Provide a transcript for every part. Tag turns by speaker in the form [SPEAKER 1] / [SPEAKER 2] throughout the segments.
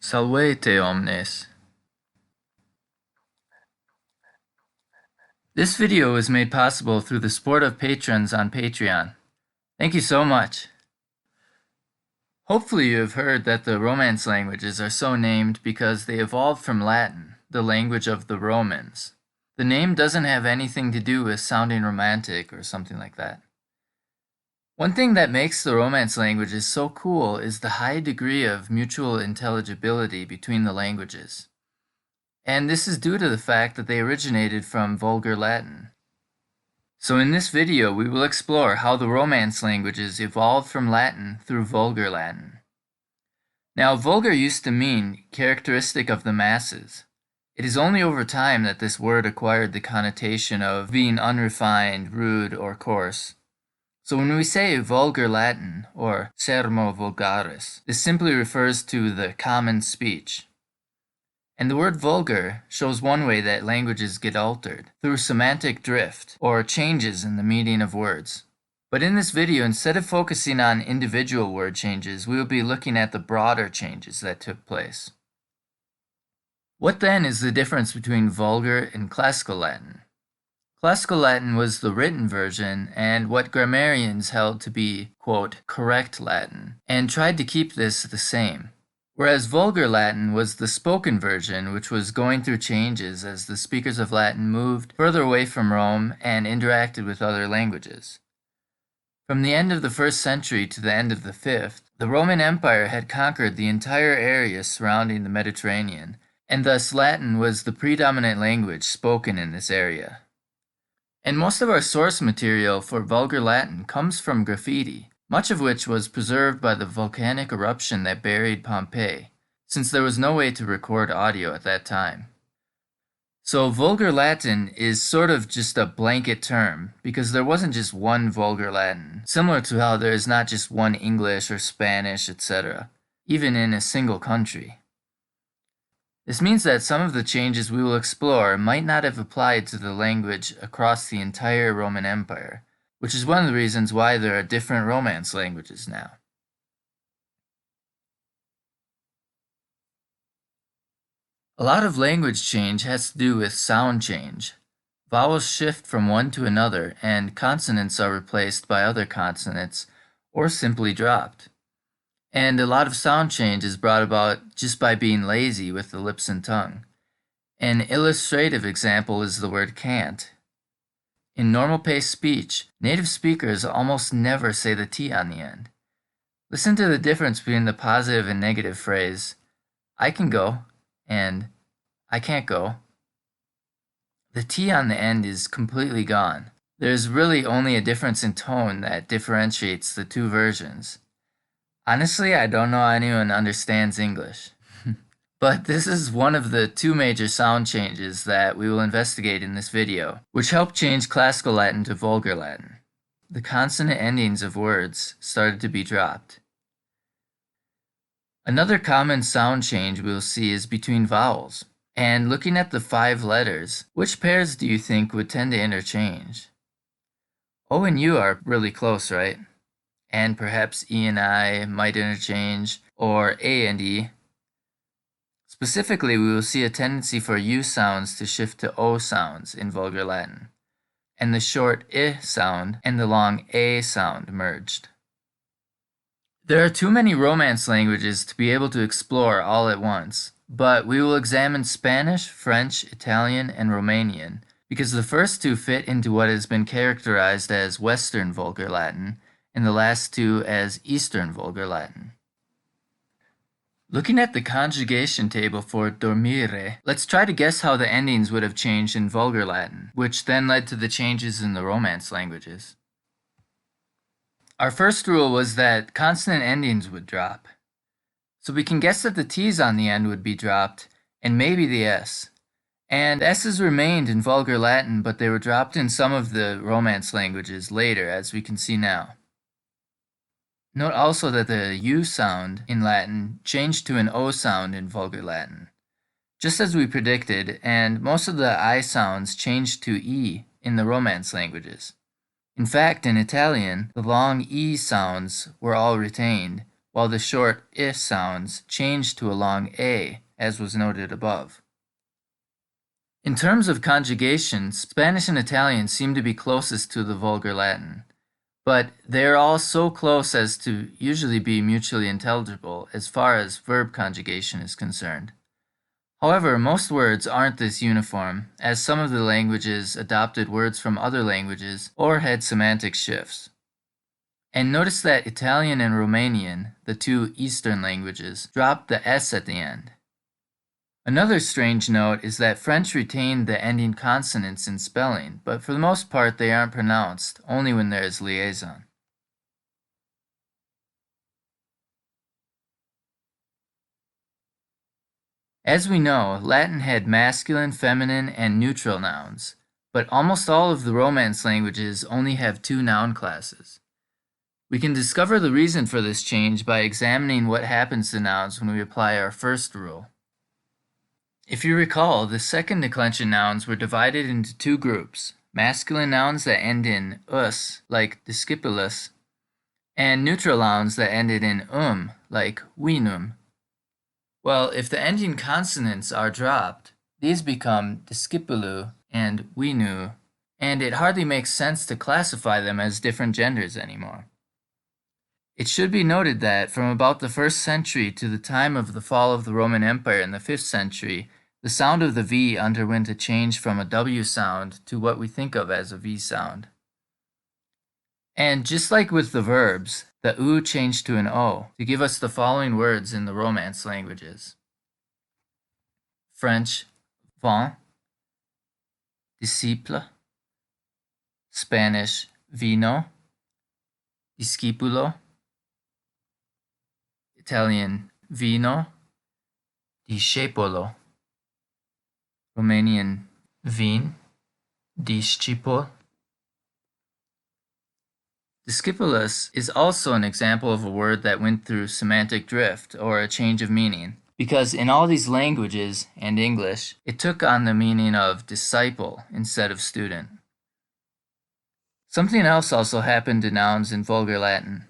[SPEAKER 1] Salvete omnes. This video was made possible through the support of patrons on Patreon. Thank you so much. Hopefully you have heard that the Romance languages are so named because they evolved from Latin, the language of the Romans. The name doesn't have anything to do with sounding romantic or something like that. One thing that makes the Romance languages so cool is the high degree of mutual intelligibility between the languages. And this is due to the fact that they originated from Vulgar Latin. So in this video, we will explore how the Romance languages evolved from Latin through Vulgar Latin. Now, vulgar used to mean characteristic of the masses. It is only over time that this word acquired the connotation of being unrefined, rude, or coarse. So when we say Vulgar Latin, or sermo vulgaris, this simply refers to the common speech. And the word vulgar shows one way that languages get altered, through semantic drift, or changes in the meaning of words. But in this video, instead of focusing on individual word changes, we will be looking at the broader changes that took place. What then is the difference between Vulgar and Classical Latin? Classical Latin was the written version and what grammarians held to be, quote, correct Latin, and tried to keep this the same. Whereas Vulgar Latin was the spoken version, which was going through changes as the speakers of Latin moved further away from Rome and interacted with other languages. From the end of the 1st century to the end of the 5th, the Roman Empire had conquered the entire area surrounding the Mediterranean, and thus Latin was the predominant language spoken in this area. And most of our source material for Vulgar Latin comes from graffiti, much of which was preserved by the volcanic eruption that buried Pompeii, since there was no way to record audio at that time. So Vulgar Latin is sort of just a blanket term, because there wasn't just one Vulgar Latin, similar to how there is not just one English or Spanish, etc., even in a single country. This means that some of the changes we will explore might not have applied to the language across the entire Roman Empire, which is one of the reasons why there are different Romance languages now. A lot of language change has to do with sound change. Vowels shift from one to another, and consonants are replaced by other consonants, or simply dropped. And a lot of sound change is brought about just by being lazy with the lips and tongue. An illustrative example is the word can't. In normal-paced speech, native speakers almost never say the T on the end. Listen to the difference between the positive and negative phrase, I can go, and I can't go. The T on the end is completely gone. There's really only a difference in tone that differentiates the two versions. Honestly, I don't know how anyone understands English. But this is one of the two major sound changes that we will investigate in this video, which helped change Classical Latin to Vulgar Latin. The consonant endings of words started to be dropped. Another common sound change we'll see is between vowels. And looking at the 5 letters, which pairs do you think would tend to interchange? O and U are really close, right? And perhaps E and I might interchange, or A and E. Specifically, we will see a tendency for U sounds to shift to O sounds in Vulgar Latin, and the short I sound and the long A sound merged. There are too many Romance languages to be able to explore all at once, but we will examine Spanish, French, Italian, and Romanian, because the first two fit into what has been characterized as Western Vulgar Latin, and the last two as Eastern Vulgar Latin. Looking at the conjugation table for dormire, let's try to guess how the endings would have changed in Vulgar Latin, which then led to the changes in the Romance languages. Our first rule was that consonant endings would drop. So we can guess that the T's on the end would be dropped, and maybe the S. And S's remained in Vulgar Latin, but they were dropped in some of the Romance languages later, as we can see now. Note also that the U sound in Latin changed to an O sound in Vulgar Latin, just as we predicted, and most of the I sounds changed to E in the Romance languages. In fact, in Italian, the long E sounds were all retained, while the short I sounds changed to a long A, as was noted above. In terms of conjugation, Spanish and Italian seem to be closest to the Vulgar Latin, but they are all so close as to usually be mutually intelligible as far as verb conjugation is concerned. However, most words aren't this uniform, as some of the languages adopted words from other languages or had semantic shifts. And notice that Italian and Romanian, the two Eastern languages, dropped the S at the end. Another strange note is that French retained the ending consonants in spelling, but for the most part they aren't pronounced, only when there is liaison. As we know, Latin had masculine, feminine, and neutral nouns, but almost all of the Romance languages only have two noun classes. We can discover the reason for this change by examining what happens to nouns when we apply our first rule. If you recall, the second declension nouns were divided into two groups, masculine nouns that end in us, like discipulus, and neutral nouns that ended in like vinum. Well, if the ending consonants are dropped, these become discipulu and vinu, and it hardly makes sense to classify them as different genders anymore. It should be noted that from about the 1st century to the time of the fall of the Roman Empire in the 5th century, the sound of the V underwent a change from a W sound to what we think of as a V sound. And just like with the verbs, the U changed to an O to give us the following words in the Romance languages. French, vin, disciple. Spanish, vino, discipulo. Italian, vino, discepolo. Romanian, vin, discipol. Discipulus is also an example of a word that went through semantic drift, or a change of meaning, because in all these languages, and English, it took on the meaning of disciple instead of student. Something else also happened to nouns in Vulgar Latin.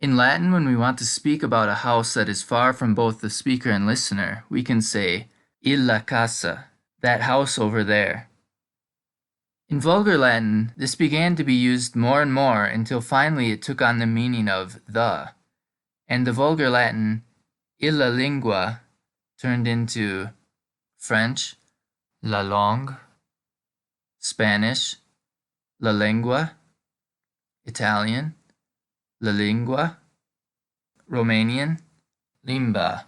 [SPEAKER 1] In Latin, when we want to speak about a house that is far from both the speaker and listener, we can say, illa casa, that house over there. In Vulgar Latin, this began to be used more and more until finally it took on the meaning of the, and the Vulgar Latin illa lingua turned into French, la langue, Spanish, la lengua, Italian, la lingua, Romanian, limba.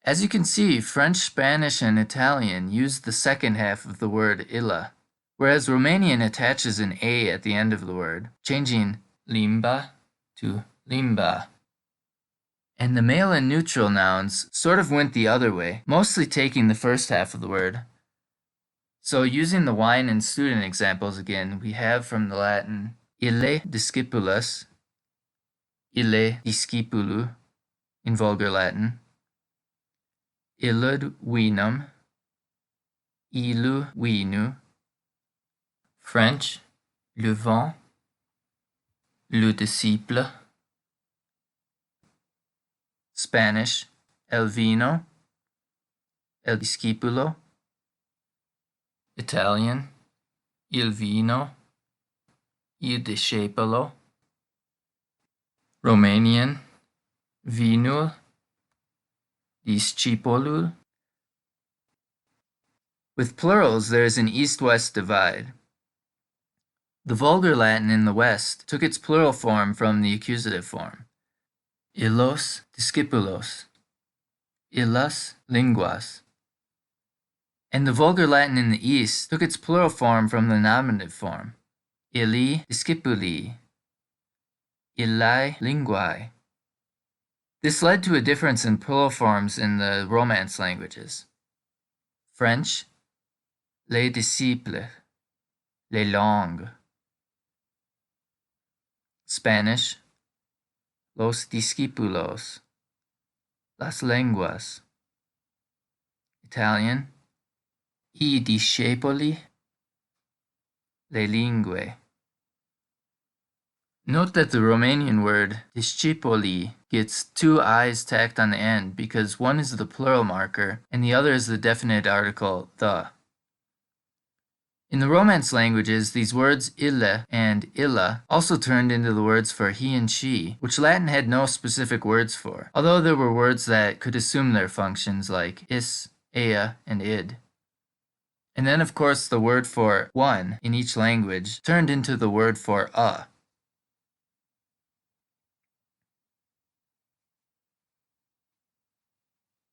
[SPEAKER 1] As you can see, French, Spanish, and Italian use the second half of the word illa, whereas Romanian attaches an A at the end of the word, changing limba to limba. And the male and neutral nouns sort of went the other way, mostly taking the first half of the word. So using the wine and student examples again, we have from the Latin ille discipulus, ille discipulu in Vulgar Latin, illud vinum, illu vinu, French, le vin, le disciple, Spanish, el vino, el discipulo, Italian, il vino, il discepolo, Romanian, vinul, discipolul. With plurals, there is an east-west divide. The Vulgar Latin in the West took its plural form from the accusative form. Illos discipulos, illas linguas. And the Vulgar Latin in the East took its plural form from the nominative form. Illi discipuli, illae linguae. This led to a difference in plural forms in the Romance languages. French, les disciples, les langues. Spanish, los discípulos, las lenguas. Italian, I discepoli, le lingue. Note that the Romanian word discipoli gets two i's tacked on the end because one is the plural marker and the other is the definite article the. In the Romance languages, these words ille and illa also turned into the words for he and she, which Latin had no specific words for, although there were words that could assume their functions like is, ea, and id. And then, of course, the word for one in each language turned into the word for a.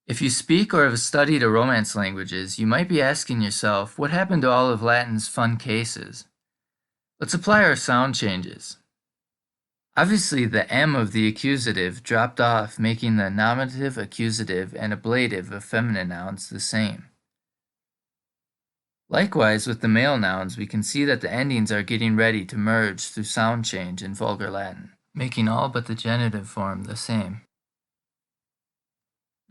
[SPEAKER 1] If you speak or have studied a Romance languages, you might be asking yourself, what happened to all of Latin's fun cases? Let's apply our sound changes. Obviously, the M of the accusative dropped off, making the nominative, accusative, and ablative of feminine nouns the same. Likewise, with the male nouns, we can see that the endings are getting ready to merge through sound change in Vulgar Latin, making all but the genitive form the same.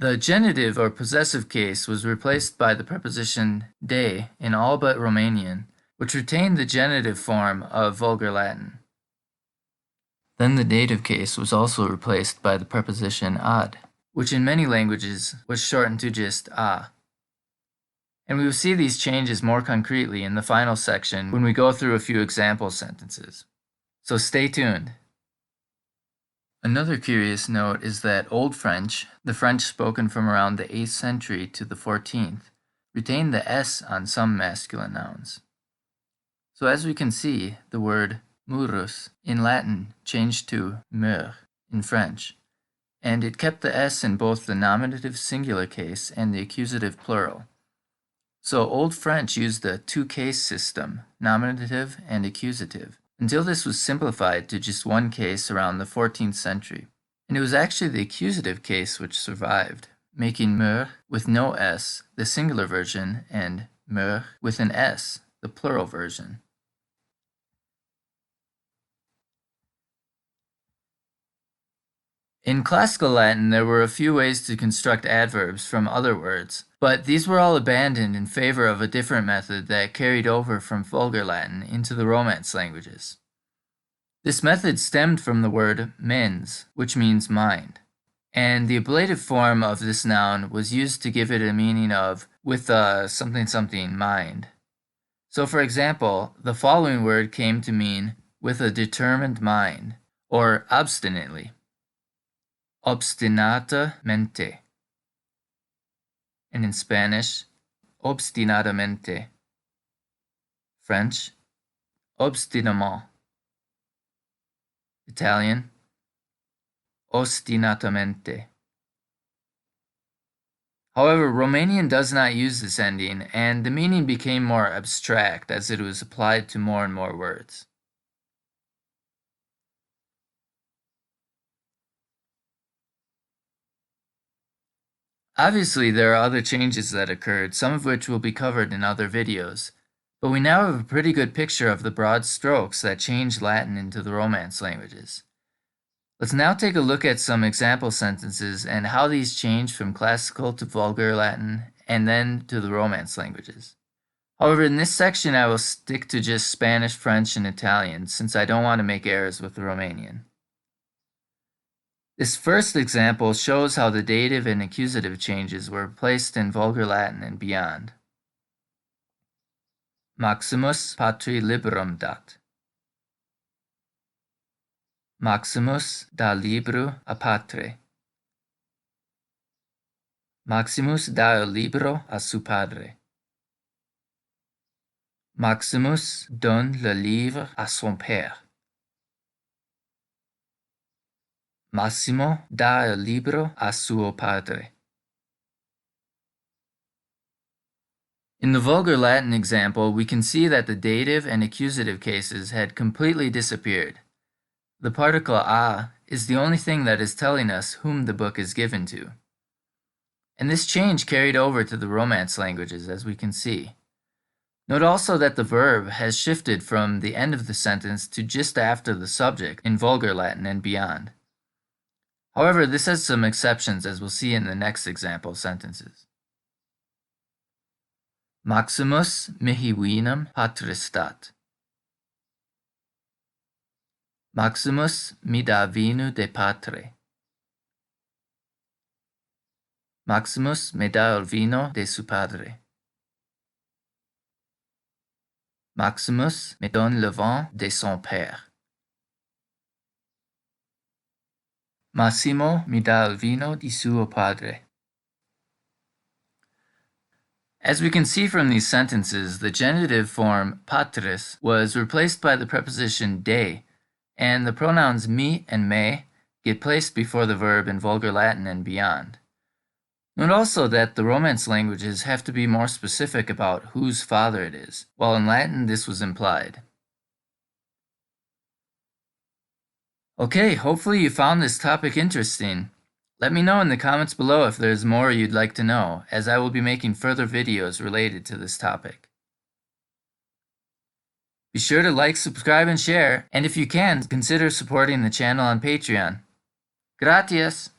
[SPEAKER 1] The genitive or possessive case was replaced by the preposition de in all but Romanian, which retained the genitive form of Vulgar Latin. Then the dative case was also replaced by the preposition ad, which in many languages was shortened to just a. And we will see these changes more concretely in the final section when we go through a few example sentences. So stay tuned. Another curious note is that Old French, the French spoken from around the 8th century to the 14th, retained the S on some masculine nouns. So as we can see, the word murus in Latin changed to meur in French, and it kept the S in both the nominative singular case and the accusative plural. So Old French used the two-case system, nominative and accusative, until this was simplified to just one case around the 14th century. And it was actually the accusative case which survived, making meur with no S the singular version and meur with an S the plural version. In classical Latin, there were a few ways to construct adverbs from other words, but these were all abandoned in favor of a different method that carried over from Vulgar Latin into the Romance languages. This method stemmed from the word mens, which means mind, and the ablative form of this noun was used to give it a meaning of with a something mind. So for example, the following word came to mean with a determined mind, or obstinately. Obstinatamente. And in Spanish, obstinadamente. French, obstinément. Italian, ostinatamente. However, Romanian does not use this ending, and the meaning became more abstract as it was applied to more and more words. Obviously, there are other changes that occurred, some of which will be covered in other videos, but we now have a pretty good picture of the broad strokes that changed Latin into the Romance languages. Let's now take a look at some example sentences and how these changed from Classical to Vulgar Latin and then to the Romance languages. However, in this section I will stick to just Spanish, French, and Italian since I don't want to make errors with the Romanian. This first example shows how the dative and accusative changes were placed in Vulgar Latin and beyond. Maximus patri liberum dat. Maximus da libro a patre. Maximus da el libro a su padre. Maximus donne le livre à son père. Massimo da el libro a suo padre. In the Vulgar Latin example, we can see that the dative and accusative cases had completely disappeared. The particle a is the only thing that is telling us whom the book is given to. And this change carried over to the Romance languages, as we can see. Note also that the verb has shifted from the end of the sentence to just after the subject in Vulgar Latin and beyond. However, this has some exceptions, as we'll see in the next example sentences. Maximus mihi vinum patris stat. Maximus mi dà vino de patre. Maximus me da el vino de su padre. Maximus me donne le vin de son père. Massimo mi dà il vino di suo padre. As we can see from these sentences, the genitive form patris was replaced by the preposition de, and the pronouns mi and me get placed before the verb in Vulgar Latin and beyond. Note also that the Romance languages have to be more specific about whose father it is, while in Latin this was implied. Okay, hopefully you found this topic interesting. Let me know in the comments below if there's more you'd like to know, as I will be making further videos related to this topic. Be sure to like, subscribe, and share, and if you can, consider supporting the channel on Patreon. Gracias!